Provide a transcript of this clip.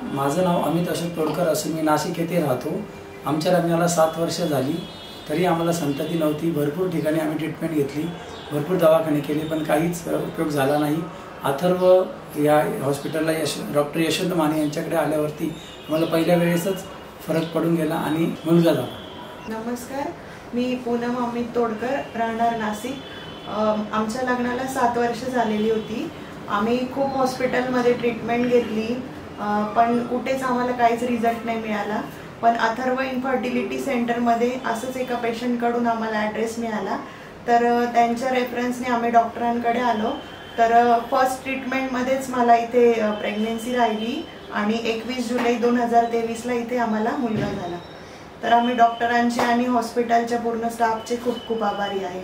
माझं नाव अमित अशोक तोडकर असून मी नाशिक येथे राहतो। आमच्या लग्नाला 7 वर्ष झाली, तरी आम्हाला संतती नव्हती। भरपूर ठिकाणी आम्ही ट्रीटमेंट घेतली, भरपूर दवाखाने केले, पण काहीच उपयोग झाला नाही। अथर्व या हॉस्पिटलला डॉक्टर यशवंत माने यांच्याकडे आल्यावरती आम्हाला पहिल्या वेळेसच फरक पडून गेला आणि मुलगा झाला। नमस्कार, मी पूनम अमित तोडकर, राहणार नाशिक। आमच्या लग्नाला 7 वर्ष झालेली होती। आम्ही खूप हॉस्पिटलमध्ये ट्रीटमेंट घेतली, पण कुठेच आम्हाला काहीच रिझल्ट नाही मिळाला। पण अथर्व इन्फर्टिलिटी सेंटरमध्ये असंच एका पेशंटकडून आम्हाला ॲड्रेस मिळाला, तर त्यांच्या रेफरन्सने आम्ही डॉक्टरांकडे आलो। तर फर्स्ट ट्रीटमेंटमध्येच मला इथे प्रेग्नन्सी राहिली आणि 21 जुलै 2023ला इथे आम्हाला मुलगा झाला। तर आम्ही डॉक्टरांचे आणि हॉस्पिटलच्या पूर्ण स्टाफचे खूप खूप आभारी आहे।